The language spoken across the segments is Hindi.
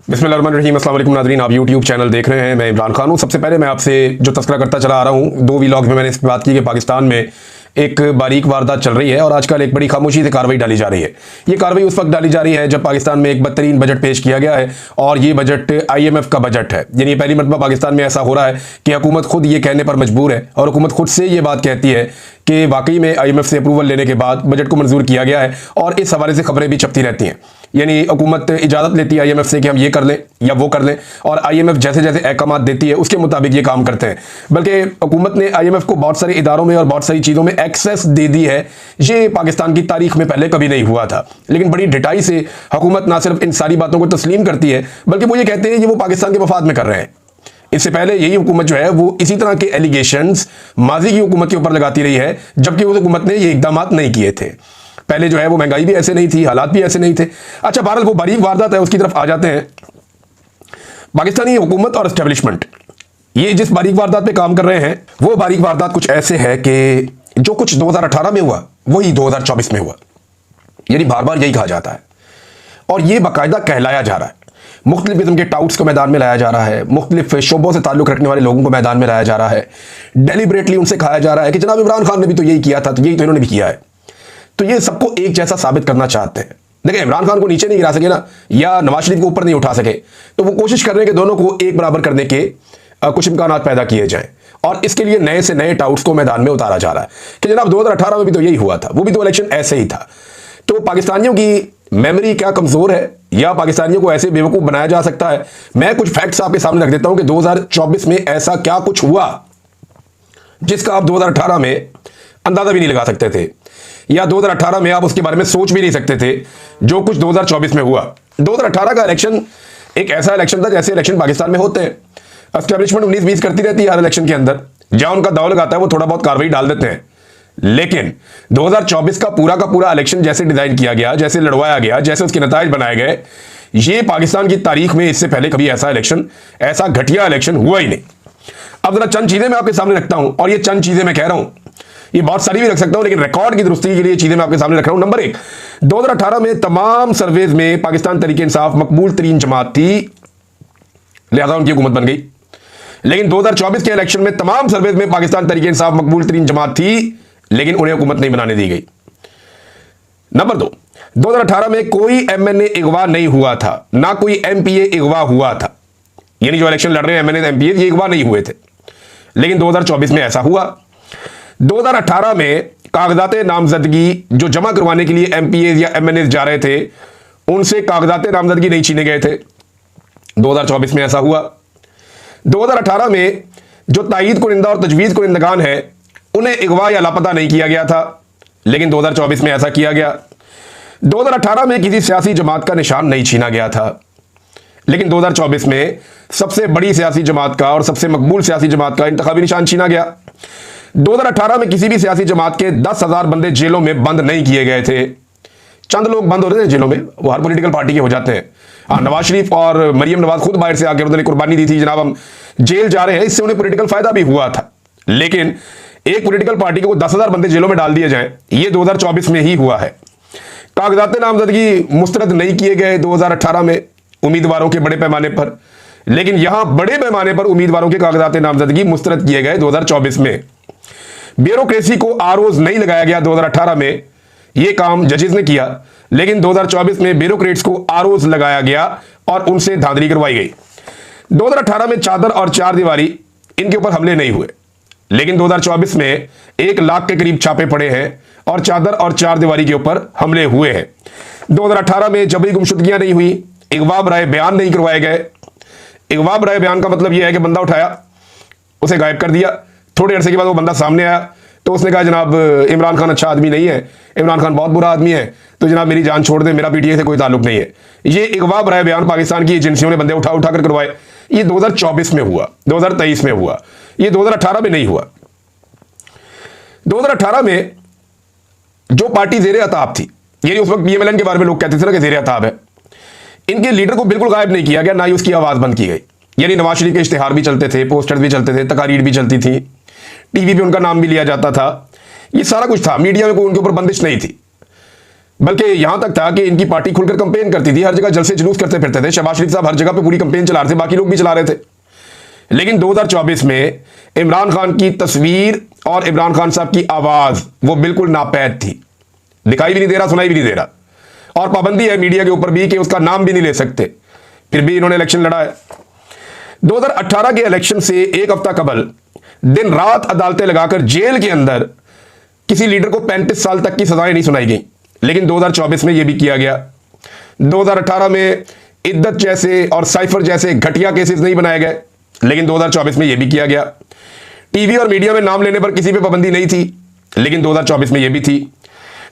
बिस्मिल्लाहिर्रहमानिर्रहीम। अस्सलाम वालेकुम नाज़रीन, आप यूट्यूब चैनल देख रहे हैं। मैं इमरान खान हूँ। सबसे पहले मैं आपसे जो तज़किरा करता चला आ रहा हूँ, 2 व्लॉग्स में मैंने इस बात की कि पाकिस्तान में एक बारीक वारदात चल रही है और आजकल एक बड़ी खामोशी से कार्रवाई डाली जा रही है। ये कार्रवाई उस वक्त डाली जा रही है जब पाकिस्तान में एक बदतरीन बजट पेश किया गया है और ये बजट IMF का बजट है। यानी पहली मरतबा पाकिस्तान में ऐसा हो रहा है कि हुकूमत खुद ये कहने पर मजबूर है और हुकूमत खुद से ये बात कहती है कि वाकई में IMF से अप्रूवल लेने के बाद बजट को मंजूर किया गया है और इस हवाले से खबरें भी छपती रहती हैं। यानी हुकूमत इजाज़त लेती है IMF से कि हम ये कर लें या वो कर लें और IMF जैसे जैसे अहकाम देती है उसके मुताबिक ये काम करते हैं। बल्कि हुकूमत ने IMF को बहुत सारे इदारों में और बहुत सारी चीज़ों में एक्सेस दे दी है। ये पाकिस्तान की तारीख में पहले कभी नहीं हुआ था। लेकिन बड़ी ढिठाई से हुकूमत ना सिर्फ इन सारी बातों को तस्लीम करती है बल्कि वो ये कहते हैं कि वो पाकिस्तान के मफाद में कर रहे हैं। इससे पहले यही हुकूमत जो है वो इसी तरह के एलिगेशंस माजी की हुकूमत के ऊपर लगाती रही है, जबकि उस हुकूमत ने ये इकदाम नहीं किए थे। पहले जो है वो महंगाई भी ऐसे नहीं थी, हालात भी ऐसे नहीं थे। अच्छा, बहरहाल वो बारीक वारदात है, उसकी तरफ आ जाते हैं। पाकिस्तानी हुकूमत और एस्टेब्लिशमेंट ये जिस बारीक वारदात पे काम कर रहे हैं वो बारीक वारदात कुछ ऐसे है कि जो कुछ 2018 में हुआ वही 2024 में हुआ। यानी बार बार यही कहा जाता है और ये बाकायदा कहलाया जा रहा है। मुख्तलिफ किस्म के टाउट्स को मैदान में लाया जा रहा है, मुख्तलिफ शोबों से ताल्लुक रखने वाले लोगों को मैदान में लाया जा रहा है। डेलिबरेटली उनसे कहा जा रहा है कि जनाब इमरान खान ने भी तो यही किया था, तो यही तो इन्होंने भी किया है। तो ये सबको एक जैसा साबित करना चाहते हैं। देखिए, इमरान खान को नीचे नहीं गिरा सके ना, या नवाज शरीफ को ऊपर नहीं उठा सके, तो वो कोशिश कर रहे हैं कि दोनों को एक बराबर करने के कुछ इम्कान पैदा किए जाएं और इसके लिए नए से नए टाउट्स को मैदान में उतारा जा रहा है कि जनाब 2018 में भी तो यही हुआ था, वो भी तो इलेक्शन ऐसे ही था। तो पाकिस्तानियों की मेमोरी क्या कमजोर है या पाकिस्तानियों को ऐसे बेवकूफ बनाया जा सकता है? मैं कुछ फैक्ट्स आपके सामने रख देता हूं कि 2024 में ऐसा क्या कुछ हुआ जिसका आप 2018 में अंदाजा भी नहीं लगा सकते थे, या 2018 में आप उसके बारे में सोच भी नहीं सकते थे जो कुछ 2024 में हुआ। 2018 का इलेक्शन एक ऐसा इलेक्शन था जैसे इलेक्शन पाकिस्तान में होते हैं। एस्टेब्लिशमेंट 19-20 करती रहती है हर इलेक्शन के अंदर, जहां उनका दाव लगाता है वो थोड़ा बहुत कार्रवाई डाल देते हैं। लेकिन 2024 का पूरा इलेक्शन जैसे डिजाइन किया गया, जैसे लड़वाया गया, जैसे उसके नताइज बनाए गए, ये पाकिस्तान की तारीख में इससे पहले कभी ऐसा इलेक्शन, ऐसा घटिया इलेक्शन हुआ ही नहीं। अब जरा चंद चीजें मैं आपके सामने रखता हूं और ये चंद चीजें मैं कह रहा हूं, ये बहुत सारी भी रख सकता हूं लेकिन रिकॉर्ड की दुरुस्ती के लिए चीजें मैं आपके सामने रख रहा हूं। नंबर 1, 2018 में तमाम सर्वेज में पाकिस्तान तरीके इंसाफ मकबूल तरीन जमात थी, लिहाजा उनकी हुकूमत बन गई। लेकिन 2024 के इलेक्शन में तमाम सर्वेज में पाकिस्तान तरीके इंसाफ मकबूल तरीन जमात थी, लेकिन उन्हें हुकूमत नहीं बनाने दी गई। नंबर 2, 2018 में कोई MNA अगवा नहीं हुआ था, ना कोई MPA अगवा हुआ था। यानी जो इलेक्शन लड़ रहे हैं MNA MPA ये अगवा नहीं हुए थे, लेकिन 2024 में ऐसा हुआ। 2018 में कागजात नामजदगी जो जमा करवाने के लिए MPA या MNA जा रहे थे, उनसे कागजात नामजदगी नहीं छीने गए थे। 2024 में ऐसा हुआ। 2018 में जो तायीद कुनिंदा और तजवीज़ कुनिंदगान है उन्हें अगवा या लापता नहीं किया गया था, लेकिन 2024 में ऐसा किया गया। 2018 में किसी सियासी जमात का निशान नहीं छीना गया था, लेकिन 2024 में सबसे बड़ी सियासी जमात का और सबसे मकबूल सियासी जमात का इंतखाबी निशान छीना गया। 2018 में किसी भी सियासी जमात के 10,000 बंदे जेलों में बंद नहीं किए गए थे। चंद लोग बंद होते हैं जेलों में, वो हर पॉलिटिकल पार्टी के हो जाते हैं। हाँ, नवाज शरीफ और मरियम नवाज खुद बाहर से आकर उन्होंने कुर्बानी दी थी, जनाब हम जेल जा रहे हैं, इससे उन्हें पॉलिटिकल फायदा भी हुआ था। लेकिन एक पॉलिटिकल पार्टी को 10,000 बंदे जेलों में डाल दिए जाएं, ये 2024 में ही हुआ है। कागजात नामजदगी मुस्तरद नहीं किए गए 2018 में उम्मीदवारों के बड़े पैमाने पर, लेकिन यहां बड़े पैमाने पर उम्मीदवारों के कागजात नामजदगी मुस्तरद किए गए 2024 में। ब्यूरोक्रेसी को आरोज नहीं लगाया गया 2018 में, यह काम जजेस ने किया, लेकिन 2024 में ब्यूरोक्रेट्स को आरोज लगाया गया और उनसे धांधली करवाई गई। 2018 में चादर और चार दीवारी इनके ऊपर हमले नहीं हुए, लेकिन 2024 में 1 लाख के करीब छापे पड़े हैं और चादर और चार दीवारी के ऊपर हमले हुए हैं। 2018 में जबरी गुमशुदगियां नहीं हुई, अगवा बराए बयान नहीं करवाए गए। अगवा बराए बयान का मतलब यह है कि बंदा उठाया, उसे गायब कर दिया, थोड़े अरसे के बाद वो बंदा सामने आया तो उसने कहा जनाब इमरान खान अच्छा आदमी नहीं है, इमरान खान बहुत बुरा आदमी है, तो जनाब मेरी जान छोड़ दे, मेरा PTI से कोई ताल्लुक नहीं है। ये अगवा बराए बयान पाकिस्तान की एजेंसियों ने बंदे उठा उठा कर करवाए। ये 2024 में हुआ, 2023 में हुआ, ये 2018 में नहीं हुआ। 2018 में जो पार्टी ज़ेरे अताब थी, यानी उस वक्त PMLN के बारे में लोग कहते थे ना कि ज़ेरे अताब है, इनके लीडर को बिल्कुल गायब नहीं किया गया, ना ही उसकी आवाज़ बंद की गई। यानी नवाज शरीफ के इश्तिहार भी चलते थे, पोस्टर भी चलते थे, तकारीर भी चलती थी, TV पे उनका नाम भी लिया जाता था, ये सारा कुछ था, मीडिया में कोई उनके ऊपर बंदिश नहीं थी। बल्कि यहां तक था कि इनकी पार्टी खुलकर कंपेन करती थी, हर जगह जलसे जुलूस करते फिरते थे। शहबाज शरीफ साहब हर जगह पे पूरी कंपेन चला रहे थे, बाकी लोग भी चला रहे थे। लेकिन 2024 में इमरान खान की तस्वीर और इमरान खान साहब की आवाज वो बिल्कुल नापैद थी, दिखाई भी नहीं दे रहा, सुनाई भी नहीं दे रहा, और पाबंदी है मीडिया के ऊपर भी कि उसका नाम भी नहीं ले सकते। फिर भी इन्होंने इलेक्शन लड़ा है। 2018 के इलेक्शन से एक हफ्ता कबल दिन रात अदालतें लगाकर जेल के अंदर किसी लीडर को 35 साल तक की सजाएं नहीं सुनाई गई, लेकिन 2024 में यह भी किया गया। 2018 में इद्दत जैसे और साइफर जैसे घटिया केसेस नहीं बनाए गए, लेकिन 2024 में यह भी किया गया। टीवी और मीडिया में नाम लेने पर किसी पे पाबंदी नहीं थी, लेकिन 2024 में यह भी थी।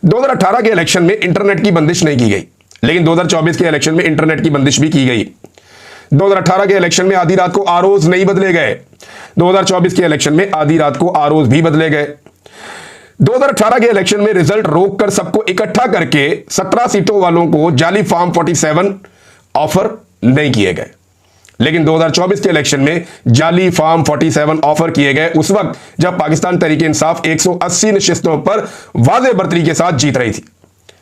2018 के इलेक्शन में इंटरनेट की बंदिश नहीं की गई, लेकिन 2024 के इलेक्शन में इंटरनेट की बंदिश भी की गई। 2018 के इलेक्शन में आधी रात को आरओज नहीं बदले गए, 2024 के इलेक्शन में आधी रात को आरओज भी बदले गए। 2018 के इलेक्शन में रिजल्ट रोककर सबको इकट्ठा करके 17 सीटों वालों को जाली फॉर्म 47 ऑफर नहीं किए गए, लेकिन 2024 के इलेक्शन में जाली फॉर्म 47 ऑफर किए गए उस वक्त जब पाकिस्तान तहरीक इंसाफ 180 नशिस्तों पर वाज़ेह बर्तरी के साथ जीत रही थी।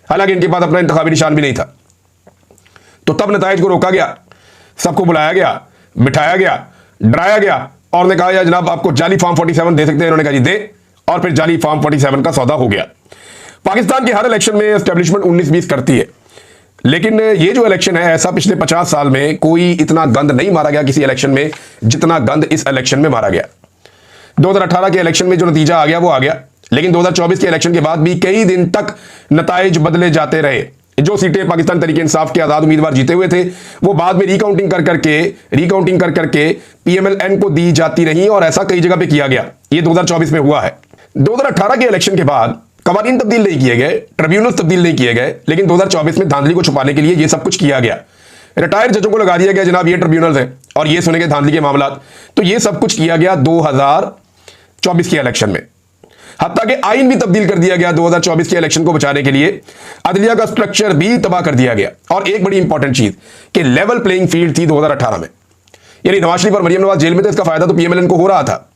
हालांकि इनके पास अपना इंतखाबी निशान भी नहीं था। तो तब नताइज को रोका गया, सबको बुलाया गया, बिठाया गया, डराया गया और ने कहा या जनाब आपको जाली फॉर्म 47 दे सकते हैं। इन्होंने कहा जी दे, और फिर जाली फॉर्म 47 का सौदा हो गया। पाकिस्तान के हर इलेक्शन में एस्टेब्लिशमेंट 19-20 करती है, लेकिन ये जो इलेक्शन है ऐसा पिछले 50 साल में कोई इतना गंद नहीं मारा गया किसी इलेक्शन में जितना गंद इस इलेक्शन में मारा गया। 2018 के इलेक्शन में जो नतीजा आ गया वो आ गया, लेकिन 2024 के इलेक्शन के बाद भी कई दिन तक नताइज बदले जाते रहे। जो सीटें पाकिस्तान तहरीक इंसाफ के आजाद उम्मीदवार जीते हुए थे वो बाद में रिकाउंटिंग कर करके पीएमएलएन को दी जाती रही, और ऐसा कई जगह पे किया गया। ये 2024 में हुआ है। 2018 के इलेक्शन के बाद कवानीन तब्दील नहीं किए गए, ट्रिब्यूनल तब्दील नहीं किए गए, लेकिन 2024 में धांधली को छुपाने के लिए ये सब कुछ किया गया। रिटायर्ड जजों को लगा दिया गया जनाब ये ट्रिब्यूनल है और ये सुनेंगे धांधली के मामला। तो ये सब कुछ किया गया 2024 के इलेक्शन में। हत्ता कि आइन भी तब्दील कर दिया गया 2024 के इलेक्शन को बचाने के लिए। अदलिया का स्ट्रक्चर भी तबाह कर दिया गया। और एक बड़ी इंपॉर्टेंट चीज कि लेवल प्लेइंग फील्ड थी 2018 में, यानी नवाज शरीफ और मरियम नवाज जेल में थे, इसका फायदा तो पीएमएलएन को हो रहा था,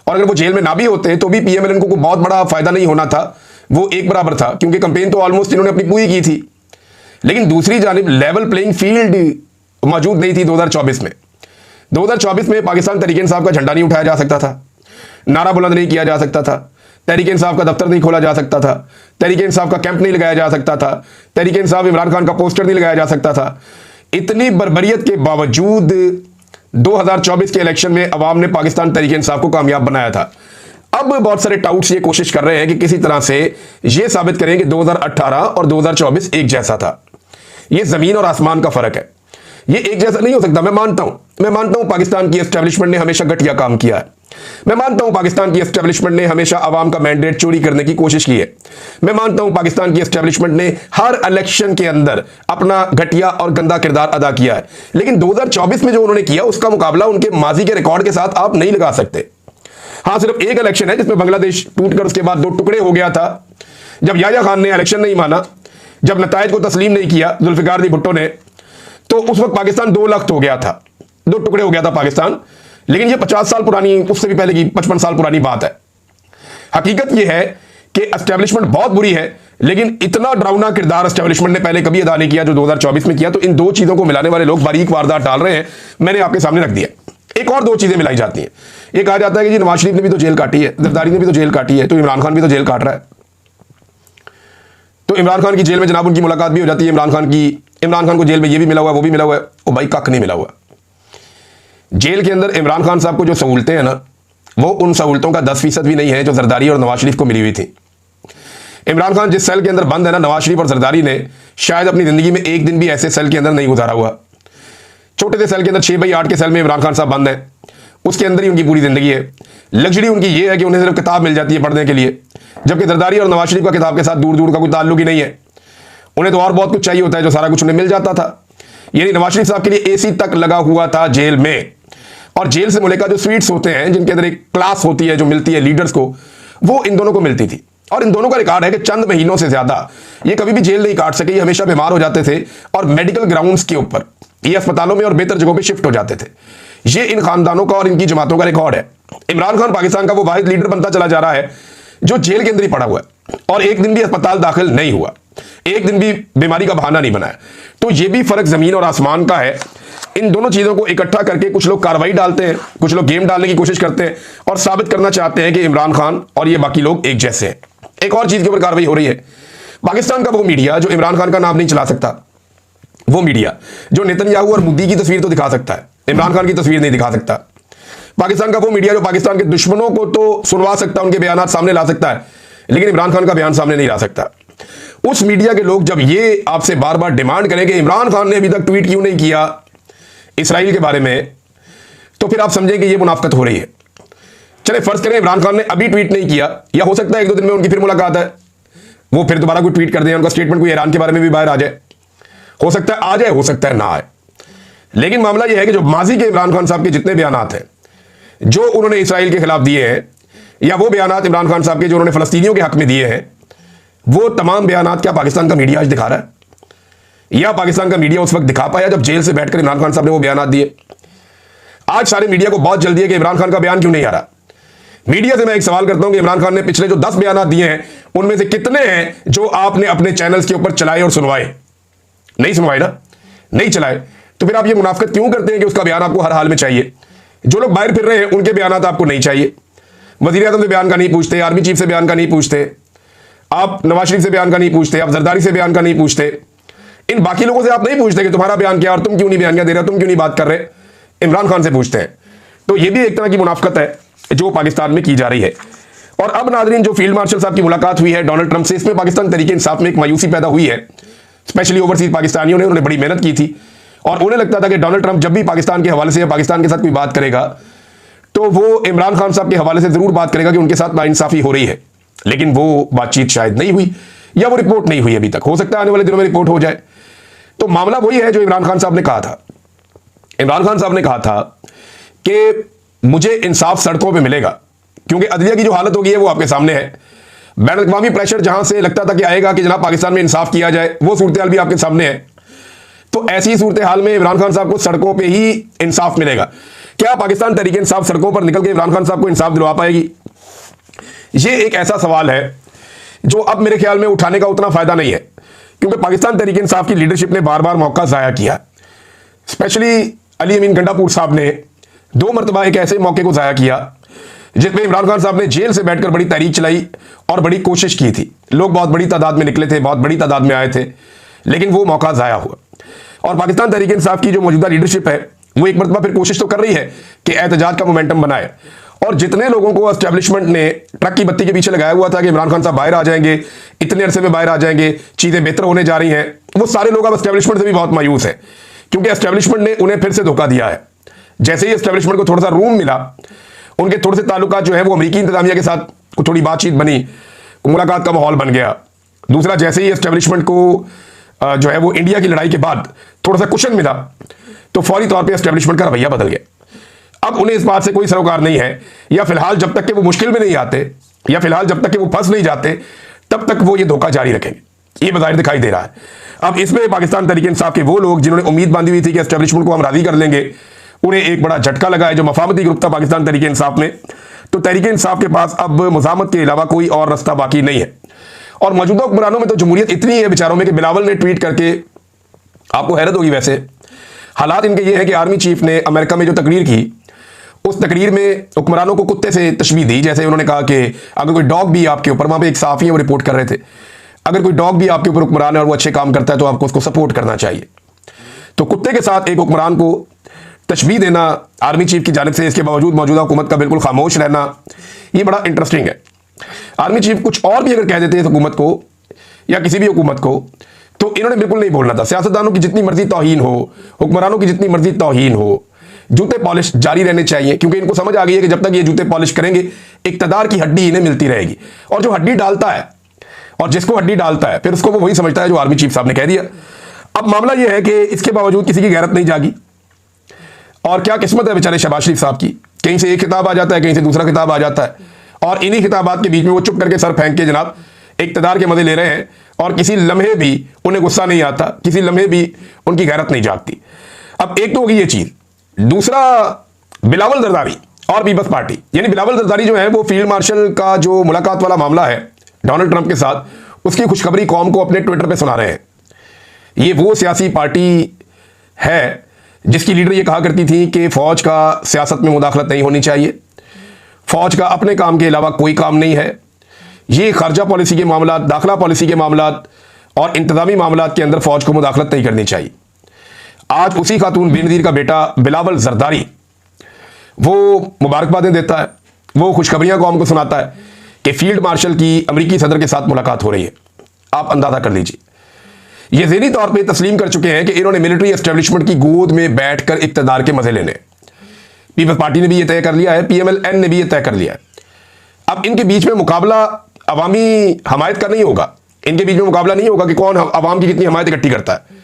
और अगर वो जेल में ना भी होते तो भी पीएमएलएन को बहुत बड़ा फायदा नहीं होना था, वो एक बराबर था, क्योंकि कंपेन तो ऑलमोस्ट इन्होंने अपनी पूरी की थी। लेकिन दूसरी जानिब लेवल प्लेइंग फील्ड मौजूद नहीं थी 2024 में। 2024 में पाकिस्तान तहरीक इंसाफ का झंडा नहीं उठाया जा सकता था, नारा बुलंद नहीं किया जा सकता था, तहरीक इंसाफ का दफ्तर नहीं खोला जा सकता था, तहरीक इंसाफ का कैंप नहीं लगाया जा सकता था, तहरीक इंसाफ इमरान खान का पोस्टर नहीं लगाया जा सकता था। इतनी बर्बरियत के बावजूद 2024 के इलेक्शन में अवाम ने पाकिस्तान तहरीक इंसाफ को कामयाब बनाया था। अब बहुत सारे टाउट्स ये कोशिश कर रहे हैं कि किसी तरह से ये साबित करें कि 2018 और 2024 एक जैसा था। ये जमीन और आसमान का फर्क है, ये एक जैसा नहीं हो सकता। मैं मानता हूं पाकिस्तान की एस्टेब्लिशमेंट ने हमेशा घटिया काम किया है। मैं मानता हूं पाकिस्तान की एस्टेब्लिशमेंट ने हमेशा आवाम का मैंडेट चोरी करने की कोशिश की है। मैं मानता हूं पाकिस्तान की एस्टेब्लिशमेंट ने हर इलेक्शन के अंदर अपना घटिया और गंदा किरदार अदा किया है। लेकिन 2024 में जो उन्होंने किया उसका मुकाबला उनके माजी के रिकॉर्ड के साथ आप नहीं लगा सकते। हां, सिर्फ एक इलेक्शन है जिसमें बांग्लादेश टूटकर उसके बाद 2 टुकड़े हो गया था, जब याह्या खान ने इलेक्शन नहीं माना, जब नताइज को तस्लीम नहीं किया जुल्फिकार अली भुट्टो ने, तो उस वक्त पाकिस्तान 2 लख्त हो गया था, 2 टुकड़े हो गया था पाकिस्तान। लेकिन ये 50 साल पुरानी, उससे भी पहले की 55 साल पुरानी बात है। हकीकत यह है कि एस्टेब्लिशमेंट बहुत बुरी है, लेकिन इतना डरावना किरदार एस्टेब्लिशमेंट ने पहले कभी अदा नहीं किया जो 2024 में किया। तो इन 2 चीजों को मिलाने वाले लोग बारीक वारदात डाल रहे हैं, मैंने आपके सामने रख दिया। एक और 2 चीजें मिलाई जाती हैं। ये कहा जाता है कि जी नवाज शरीफ ने भी तो जेल काटी है, जरदारी ने भी तो जेल काटी है, तो इमरान खान भी तो जेल काट रहा है। तो इमरान खान की जेल में जनाब उनकी मुलाकात भी हो जाती है। इमरान खान को जेल में ये भी मिला हुआ है, वो भी मिला हुआ है। वो भाई कख नहीं मिला हुआ। जेल के अंदर इमरान खान साहब को जो सहूलतें हैं ना, वो उन सहूलतों का 10% भी नहीं है जो जरदारी और नवाज शरीफ को मिली हुई थी। इमरान खान जिस सेल के अंदर बंद है ना, नवाज शरीफ और जरदारी ने शायद अपनी जिंदगी में एक दिन भी ऐसे सेल के अंदर नहीं गुजारा हुआ। छोटे से सेल के अंदर 6x8 के सेल में इमरान खान साहब बंद है, उसके अंदर ही उनकी पूरी जिंदगी है। लग्जरी उनकी ये है कि उन्हें सिर्फ किताब मिल जाती है पढ़ने के लिए, जबकि जरदारी और नवाज शरीफ का किताब के साथ दूर दूर का कोई ताल्लुक ही नहीं है। उन्हें तो और बहुत कुछ चाहिए होता है जो सारा कुछ उन्हें मिल जाता था। यानी नवाज शरीफ साहब के लिए एसी तक लगा हुआ था जेल में, और जेल से मुलेका जो स्वीट्स होते हैं जिनके अंदर एक क्लास होती है जो मिलती है लीडर्स को, वो इन दोनों को मिलती थी। और इन दोनों का रिकॉर्ड है कि चंद महीनों से ज्यादा ये कभी भी जेल नहीं काट सके। ये हमेशा बीमार हो जाते थे और मेडिकल ग्राउंड्स के ऊपर ये अस्पतालों में और बेहतर जगहों पे शिफ्ट हो जाते थे। ये इन खानदानों का और इनकी जमातों का रिकॉर्ड है। इमरान खान पाकिस्तान का वो वाहिद लीडर बनता चला जा रहा है जो जेल के अंदर ही पड़ा हुआ है और एक दिन भी अस्पताल दाखिल नहीं हुआ। एक दिन भी बीमारी का बहाना नहीं बनाया। तो ये भी फर्क जमीन और आसमान का है। इन दोनों चीजों को इकट्ठा करके कुछ लोग कार्रवाई डालते हैं, कुछ लोग गेम डालने की कोशिश करते हैं और साबित करना चाहते हैं कि इमरान खान और ये बाकी लोग एक जैसे हैं। एक और चीज के ऊपर कार्रवाई हो रही है। पाकिस्तान का वो मीडिया जो इमरान खान का नाम नहीं चला सकता, वो मीडिया जो नेतन्याहू और मोदी की तस्वीर तो दिखा सकता है, इमरान खान की तस्वीर नहीं दिखा सकता। पाकिस्तान का वो मीडिया जो पाकिस्तान के दुश्मनों को तो सुनवा सकता है, उनके बयान सामने ला सकता है, लेकिन इमरान खान का बयान सामने नहीं ला सकता। उस मीडिया के लोग जब ये आपसे बार बार डिमांड करें कि इमरान खान ने अभी तक ट्वीट क्यों नहीं किया इसराइल के बारे में, तो फिर आप समझें कि ये मुनाफकत हो रही है। चले फर्ज करें इमरान खान ने अभी ट्वीट नहीं किया, या हो सकता है एक दो दिन में उनकी फिर मुलाकात है, वो फिर दोबारा कोई ट्वीट कर दें, उनका स्टेटमेंट कोई ईरान के बारे में भी बाहर आ जाए, हो सकता है आ जाए, हो सकता है ना आए। लेकिन मामला यह है कि जो माजी के इमरान खान साहब के जितने बयानात हैं जो उन्होंने इसराइल के खिलाफ दिए हैं, या वो बयानात इमरान खान साहब के जो उन्होंने फलस्तीनियों के हक में दिए हैं, वो तमाम बयानात क्या पाकिस्तान का मीडिया आज दिखा रहा है? या पाकिस्तान का मीडिया उस वक्त दिखा पाया जब जेल से बैठकर इमरान खान साहब ने वो बयानात दिए? आज सारे मीडिया को बहुत जल्दी है कि इमरान खान का बयान क्यों नहीं आ रहा। मीडिया से मैं एक सवाल करता हूं कि इमरान खान ने पिछले जो 10 बयानात दिए हैं उनमें से कितने हैं जो आपने अपने चैनल्स के ऊपर चलाए और सुनवाए? नहीं सुनवाए ना, नहीं चलाए। तो फिर आप ये मुनाफिकत क्यों करते हैं कि उसका बयान आपको हर हाल में चाहिए? जो लोग बाहर फिर रहे हैं उनके बयानात आपको नहीं चाहिए, वजीर आज़म से बयान का नहीं पूछते, आर्मी चीफ से बयान का नहीं पूछते, आप नवाज शरीफ से बयान का नहीं पूछते, आप जरदारी से बयान का नहीं पूछते, इन बाकी लोगों से आप नहीं पूछते कि तुम्हारा बयान क्या और तुम क्यों नहीं बयानिया दे रहे, तुम क्यों नहीं बात कर रहे। इमरान खान से पूछते हैं। तो ये भी एक तरह की मुनाफिकत है जो पाकिस्तान में की जा रही है। और अब नाजरीन, जो फील्ड मार्शल साहब की मुलाकात हुई है डोनाल्ड ट्रंप से, इसमें पाकिस्तान तरीके इंसाफ में एक मायूसी पैदा हुई है, स्पेशली ओवरसीज पाकिस्तानियों ने। उन्होंने बड़ी मेहनत की थी और उन्हें लगता था कि डोनाल्ड ट्रंप जब भी पाकिस्तान के हवाले से या पाकिस्तान के साथ कोई बात करेगा तो वो इमरान खान साहब के हवाले से जरूर बात करेगा कि उनके साथ नाइंसाफी हो रही है। लेकिन वो बातचीत शायद नहीं हुई, या वो रिपोर्ट नहीं हुई अभी तक। हो सकता है आने वाले दिनों में रिपोर्ट हो जाए। तो मामला वही है जो इमरान खान साहब ने कहा था। इमरान खान साहब ने कहा था कि मुझे इंसाफ सड़कों पे मिलेगा, क्योंकि अदलिया की जो हालत होगी है वो आपके सामने है। बैन अवी प्रेशर जहां से लगता था कि आएगा कि जनाब पाकिस्तान में इंसाफ किया जाए, वो सूरत हाल भी आपके सामने है। तो ऐसी सूरत हाल में इमरान खान साहब को सड़कों पे ही इंसाफ मिलेगा। क्या पाकिस्तान तरीके इंसाफ सड़कों पर निकल के इमरान खान साहब को इंसाफ दिलवा पाएगी? ये एक ऐसा सवाल है जो अब मेरे ख्याल में उठाने का उतना फायदा नहीं है, क्योंकि पाकिस्तान तरीके इंसाफ की लीडरशिप ने बार बार मौका जाया किया। स्पेशली अली अमीन गंडापुर साहब ने 2 मरतबा एक ऐसे मौके को जाया किया जिसमें इमरान खान साहब ने जेल से बैठकर बड़ी तहरीक चलाई और बड़ी कोशिश की थी। लोग बहुत बड़ी तादाद में निकले थे, बहुत बड़ी तादाद में आए थे, लेकिन वो मौका जाया हुआ। और पाकिस्तान तहरीक इंसाफ की जो मौजूदा लीडरशिप है वो एक मरतबा फिर कोशिश तो कर रही है कि एहतजाज का मोमेंटम बनाए। और जितने लोगों को एस्टेब्लिशमेंट ने ट्रक की बत्ती के पीछे लगाया हुआ था कि इमरान खान साहब बाहर आ जाएंगे, इतने अरसे में बाहर आ जाएंगे, चीजें बेहतर होने जा रही हैं, वो सारे लोग अब एस्टेब्लिशमेंट से भी बहुत मायूस है, क्योंकि एस्टेब्लिशमेंट ने उन्हें फिर से धोखा दिया है। जैसे ही एस्टेब्लिशमेंट को थोड़ा सा रूम मिला, उनके थोड़े से ताल्लुकात जो है वो अमेरिकी इंतजामिया के साथ थोड़ी बातचीत बनी, मुलाकात का माहौल बन गया। दूसरा, जैसे ही एस्टेब्लिशमेंट को जो है वो इंडिया की लड़ाई के बाद थोड़ा सा कुशन मिला, तो फौरी तौर पे एस्टेब्लिशमेंट का रवैया बदल गया। अब उन्हें इस बात से कोई सरोकार नहीं है, या फिलहाल जब तक कि वो मुश्किल में नहीं आते, या फिलहाल जब तक कि वो फंस नहीं जाते, तब तक वो ये धोखा जारी रखेंगे। ये बज़ाहिर दिखाई दे रहा है। अब इसमें पाकिस्तान तहरीक इंसाफ के वो लोग जिन्होंने उम्मीद बांधी हुई थी कि एस्टेब्लिशमेंट को हम राजी कर लेंगे, उन्हें एक बड़ा झटका लगा है। जो मफामती ग्रुप था पाकिस्तान तहरीक इंसाफ में, तो तहरीक इंसाफ के पास अब मुज़ामत के अलावा कोई और रास्ता बाकी नहीं है। और मौजूदा हुक्मरानों में तो जमहूरियत इतनी है बेचारों में कि बिलावल ने ट्वीट करके, आपको हैरत होगी वैसे, हालात इनके ये है कि आर्मी चीफ ने अमेरिका में जो तकरीर की, उस तकरीर में हुक्मरानों को कुत्ते से तशबीह दी। जैसे उन्होंने कहा कि अगर कोई डॉग भी आपके ऊपर, वहां पे एक साफ़ी है वो रिपोर्ट कर रहे थे, अगर कोई डॉग भी आपके ऊपर हुक्मरान है और वो अच्छे काम करता है तो आपको उसको सपोर्ट करना चाहिए। तो कुत्ते के साथ एक हुक्मरान को तशबीह देना आर्मी चीफ की जानिब से, इसके बावजूद मौजूदा हुकूमत का बिल्कुल खामोश रहना, ये बड़ा इंटरेस्टिंग है। आर्मी चीफ कुछ और भी अगर कह देते हैं हुकूमत को या किसी भी हुकूमत को, तो इन्होंने बिल्कुल नहीं बोलना था। सियासतदानों की जितनी मर्जी तौहीन हो, हुक्मरानों की जितनी मर्जी तौहीन हो, जूते पॉलिश जारी रहने चाहिए, क्योंकि इनको समझ आ गई है कि जब तक ये जूते पॉलिश करेंगे इक्तदार की हड्डी इन्हें मिलती रहेगी। और जो हड्डी डालता है, और जिसको हड्डी डालता है, फिर उसको वो वही समझता है जो आर्मी चीफ साहब ने कह दिया। अब मामला यह है कि इसके बावजूद किसी की गैरत नहीं जागी। और क्या किस्मत है बेचारे शहबाज शरीफ साहब की, कहीं से एक खिताब आ जाता है, कहीं से दूसरा खिताब आ जाता है, और इन्हीं खिताबात के बीच में वो चुप करके सर फेंक के जनाब इक्तदार के मजे ले रहे हैं, और किसी लम्हे भी उन्हें गुस्सा नहीं आता, किसी लम्हे भी उनकी गैरत नहीं जागती। अब एक तो होगी ये चीज। दूसरा, बिलावल जरदारी और पीपल्स पार्टी, यानी बिलावल जरदारी जो है वो फील्ड मार्शल का जो मुलाकात वाला मामला है डोनाल्ड ट्रंप के साथ, उसकी खुशखबरी कौम को अपने ट्विटर पे सुना रहे हैं। ये वो सियासी पार्टी है जिसकी लीडर ये कहा करती थी कि फौज का सियासत में मुदाखलत नहीं होनी चाहिए, फौज का अपने काम के अलावा कोई काम नहीं है, ये खारजा पॉलिसी के मामला, दाखिला पॉलिसी के मामला और इंतजामी मामला के अंदर फौज को मुदाखलत नहीं करनी चाहिए। आज उसी खातून बेनज़ीर का बेटा बिलावल जरदारी वो मुबारकबादें देता है, वो खुशखबरियां कौम को सुनाता है कि फील्ड मार्शल की अमेरिकी सदर के साथ मुलाकात हो रही है। आप अंदाजा कर लीजिए, ये ज़हनी तौर पे तस्लीम कर चुके हैं कि इन्होंने मिलिट्री एस्टेब्लिशमेंट की गोद में बैठकर इक़्तिदार के मजे लेने। पीपल्स पार्टी ने भी ये तय कर लिया है, PMLN ने भी ये तय कर लिया है। अब इनके बीच में मुकाबला अवामी हमायत का नहीं होगा, इनके बीच में मुकाबला नहीं होगा कि कौन अवाम की कितनी हमायत इकट्ठी करता है।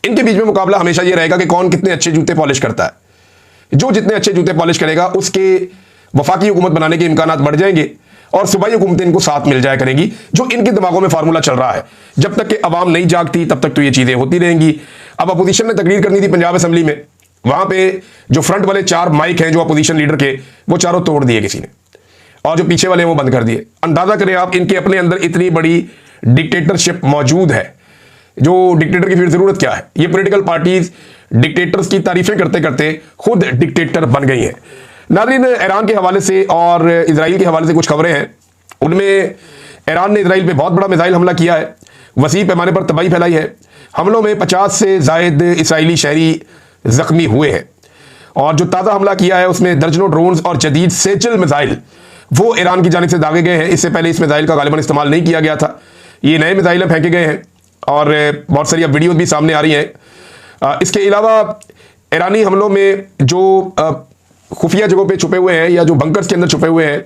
इनके बीच में मुकाबला हमेशा ये रहेगा कि कौन कितने अच्छे जूते पॉलिश करता है। जो जितने अच्छे जूते पॉलिश करेगा उसके वफाकी हुकूमत बनाने के इम्कानात बढ़ जाएंगे और सूबाई हुकूमतें इनको साथ मिल जाया करेंगी, जो इनके दिमागों में फार्मूला चल रहा है। जब तक कि अवाम नहीं जागती तब तक तो ये चीज़ें होती रहेंगी। अब अपोजिशन ने तकरीर करनी थी पंजाब असम्बली में, वहां पे जो फ्रंट वाले 4 माइक हैं जो अपोजिशन लीडर के, वो चारों तोड़ दिए किसी ने, और जो पीछे वाले हैं वो बंद कर दिए। अंदाजा करें आप, इनके अपने अंदर इतनी बड़ी डिक्टेटरशिप मौजूद है। जो डिक्टेटर की फिर जरूरत क्या है? ये पॉलिटिकल पार्टीज डिक्टेटर्स की तारीफें करते करते खुद डिक्टेटर बन गई हैं। नाज़रीन, ईरान के हवाले से और इजराइल के हवाले से कुछ खबरें हैं। उनमें ईरान ने इजराइल पे बहुत बड़ा मिसाइल हमला किया है, वसी पैमाने पर तबाही फैलाई है। हमलों में 50 से ज़ायद इसराइली शहरी जख्मी हुए हैं, और जो ताज़ा हमला किया है उसमें दर्जनों ड्रोन्स और जदीद सेजल मिसाइल वो ईरान की जानिब से दागे गए हैं। इससे पहले इस मिसाइल का गालिबन इस्तेमाल नहीं किया गया था, ये नए मिसाइल फेंके गए हैं और बहुत सारी अब वीडियोज भी सामने आ रही हैं। इसके अलावा ईरानी हमलों में जो खुफिया जगहों पे छुपे हुए हैं या जो बंकर्स के अंदर छुपे हुए हैं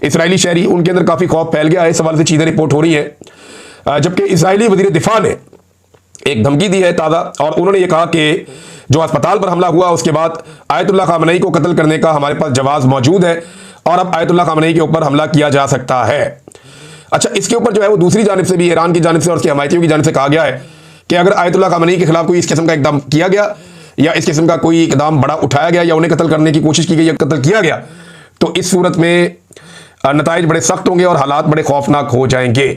इसराइली शहरी, उनके अंदर काफ़ी खौफ फैल गया है। इस हवाले से चीज़ें रिपोर्ट हो रही हैं, जबकि इसराइली वज़ीर दिफा ने एक धमकी दी है ताज़ा, और उन्होंने ये कहा कि जो अस्पताल पर हमला हुआ उसके बाद आयतुल्लाह खामनेई को कत्ल करने का हमारे पास जवाब मौजूद है और अब आयतुल्लाह खामनेई के ऊपर हमला किया जा सकता है। अच्छा, इसके ऊपर जो है वो दूसरी जानिब से भी, ईरान की जानिब से और उसके हमायतियों की जानिब से कहा गया है कि अगर आयतुल्लाह खामनेई के खिलाफ कोई इस किस्म का इकदाम किया गया या इस किस्म का कोई इकदाम बड़ा उठाया गया या उन्हें कत्ल करने की कोशिश की गई या कत्ल किया गया, तो इस सूरत में नताइज बड़े सख्त होंगे और हालात बड़े खौफनाक हो जाएंगे।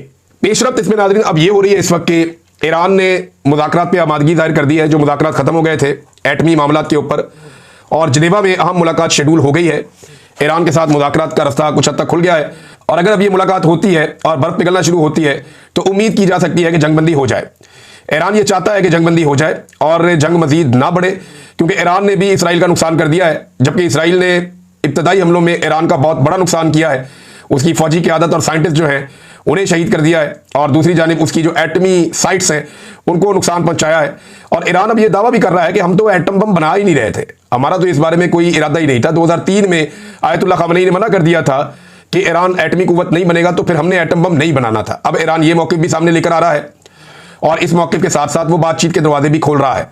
पेशरफ्त इसमें नाज़रीन अब ये हो रही है इस वक्त कि ईरान ने मुज़ाकरात पे आमादगी जाहिर कर दी है। जो मुज़ाकरात ख़त्म हो गए थे एटमी मामलात के ऊपर, और जनेवा में अहम मुलाकात शेड्यूल हो गई है। ईरान के साथ मुज़ाकरात का रास्ता कुछ हद तक खुल गया है, और अगर अब ये मुलाकात होती है और बर्फ पिघलना शुरू होती है तो उम्मीद की जा सकती है कि जंगबंदी हो जाए। ईरान ये चाहता है कि जंगबंदी हो जाए और जंग मजीद ना बढ़े, क्योंकि ईरान ने भी इसराइल का नुकसान कर दिया है, जबकि इसराइल ने इब्तदाई हमलों में ईरान का बहुत बड़ा नुकसान किया है। उसकी फौजी क़यादत और साइंटिस्ट जो हैं उन्हें शहीद कर दिया है, और दूसरी जानिब उसकी जो एटमी साइट्स हैं उनको नुकसान पहुंचाया है। और ईरान अब ये दावा भी कर रहा है कि हम तो एटम बम बना ही नहीं रहे थे, हमारा तो इस बारे में कोई इरादा ही नहीं था। 2003 में आयतुल्लाह खामनेई ने मना कर दिया था कि ईरान एटमी कुव्वत नहीं बनेगा, तो फिर हमने एटम बम नहीं बनाना था। अब ईरान ये मौक़िफ़ भी सामने लेकर आ रहा है, और इस मौक़िफ़ के साथ साथ वो बातचीत के दरवाजे भी खोल रहा है।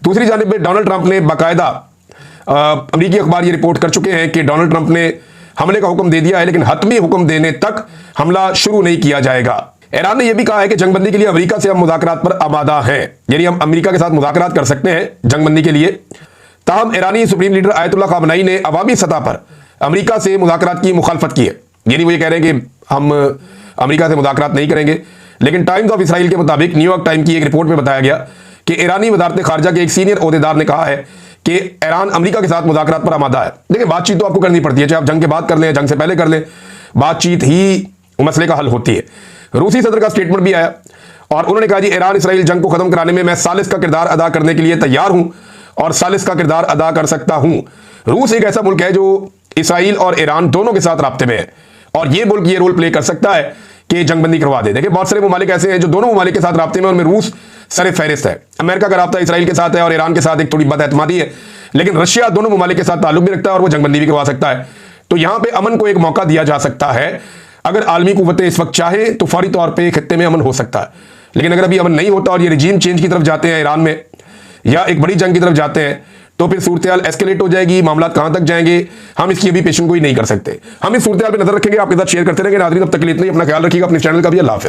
दूसरी जानिब में डोनाल्ड ट्रंप ने बाकायदा, अमरीकी अखबार ये रिपोर्ट कर चुके हैं कि डोनाल्ड ट्रंप ने हमले का हुक्म दे दिया है, लेकिन हतमी हुक्म देने तक हमला शुरू नहीं किया जाएगा। ईरान ने यह भी कहा है कि जंगबंदी के लिए अमेरिका से हम मुज़ाकरात पर आमादा हैं, यानी हम अमेरिका के साथ मुज़ाकरात कर सकते हैं जंगबंदी के लिए। ताहम ईरानी सुप्रीम लीडर आयतुल्लाह खामनेई ने अवामी सतह पर अमेरिका से मुज़ाकरात की मुखालफत की है, यानी वो ये कह रहे हैं कि हम अमेरिका से मुज़ाकरात नहीं करेंगे। लेकिन टाइम्स ऑफ इसराइल के मुताबिक न्यूयॉर्क टाइम की एक रिपोर्ट में बताया गया कि ईरानी वज़ारत ख़ारजा के एक सीनियर ओहदेदार ने कहा है कि ईरान अमेरिका के साथ मुज़ाकरात पर आमादा है। देखिए, बातचीत तो आपको करनी पड़ती है, चाहे आप जंग के बाद कर लें, जंग से पहले कर लें, बातचीत ही मसले का हल होती है। रूसी सदर का स्टेटमेंट भी आया और उन्होंने कहा जी, ईरान इसराइल जंग को ख़त्म कराने में मैं सालिस का किरदार अदा करने के लिए तैयार हूँ और सालिस का किरदार अदा कर सकता हूँ। रूस एक ऐसा मुल्क है जो इसराइल और ईरान दोनों के साथ राब्ते में है, और ये मुल्क ये रोल प्ले कर सकता है कि जंगबंदी करवा दे। देखिए, बहुत सारे ममालिक ऐसे हैं जो दोनों ममालिक के साथ राब्ते में, उनमें रूस सर फहरिस्त है। अमेरिका का राब्ता इसराइल के साथ है और ईरान के साथ एक थोड़ी बदएतमादी है, लेकिन रशिया दोनों ममालिक के साथ ताल्लुक भी रखता है और वो जंगबंदी भी करवा सकता है। तो यहाँ पे अमन को एक मौका दिया जा सकता है। अगर आलमी कुव्वतें इस वक्त चाहे तो फौरी तौर पर खित्ते में अमन हो सकता है, लेकिन अगर अभी अमन नहीं होता और ये रिजीम चेंज की तरफ जाते हैं ईरान में, या एक बड़ी जंग की तरफ जाते हैं, तो फिर सूरत एस्केलेट हो जाएगी। मामला कहां तक जाएंगे हम इसकी अभी पेशन गोई नहीं कर सकते। हम इस सूरत पे नजर रखेंगे, आपके साथ शेयर करते रहेंगे। नाज़रीन, तब तक के लिए इतना ही। अपना ख्याल रखिएगा, अपने चैनल का भी। अल्लाह हाफ़िज़।